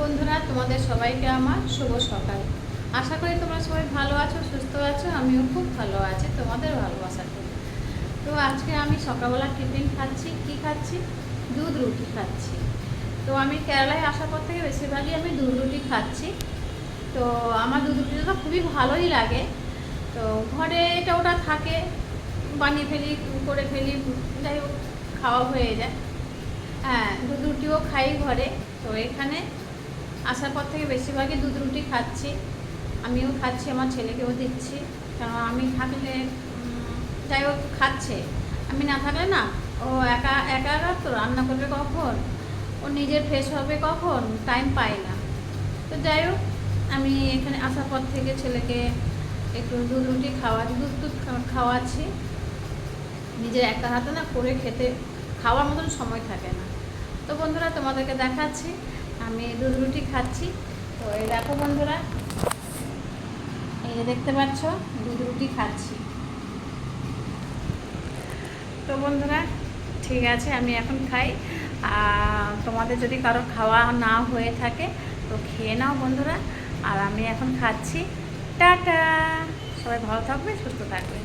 বন্ধুরা, তোমাদের সবাইকে আমার শুভ সকাল। আশা করি তোমরা সবাই ভালো আছো, সুস্থ আছো। আমিও খুব ভালো আছি, তোমাদের ভালোবাসা করি। তো আজকে আমি সকালবেলা টিফিন খাচ্ছি। কি খাচ্ছি? দুধ রুটি খাচ্ছি। তো আমি কেরালায় আসার পর থেকে বেশিরভাগই আমি দুধ রুটি খাচ্ছি। তো আমার দুধ রুটিটা তো খুবই ভালোই লাগে। তো ঘরে এটা ওটা থাকে, বানিয়ে ফেলি, করে ফেলি, যাই হোক খাওয়া হয়ে যায়। হ্যাঁ, দুধ রুটিও খাই ঘরে। তো এখানে আসার পর থেকে বেশিরভাগই দুধ রুটি খাচ্ছি। আমিও খাচ্ছি, আমার ছেলেকেও দিচ্ছি। কারণ আমি থাকলে যাই হোক খাচ্ছে, আমি না থাকলে না ও একা একা একা তো রান্না করবে কখন, ও নিজের ফ্রেশ হবে কখন, টাইম পায় না। তো যাই হোক আমি এখানে আসার পর থেকে ছেলেকে একটু দুধ রুটি দুধ খাওয়াচ্ছি। নিজের একা হাতে না করে খেতে খাওয়ার মতন সময় থাকে না। তো বন্ধুরা, তোমাদেরকে দেখাচ্ছি আমি দুধ রুটি খাচ্ছি। তো এই দেখো বন্ধুরা, এই যে দেখতে পাচ্ছ দুধ রুটি খাচ্ছি। তো বন্ধুরা ঠিক আছে, আমি এখন খাই। তোমাদের যদি কারো খাওয়া না হয়ে থাকে তো খেয়ে নাও বন্ধুরা। আর আমি এখন খাচ্ছি। টাটা, সবাই ভালো থাকবে, সুস্থ থাকবে।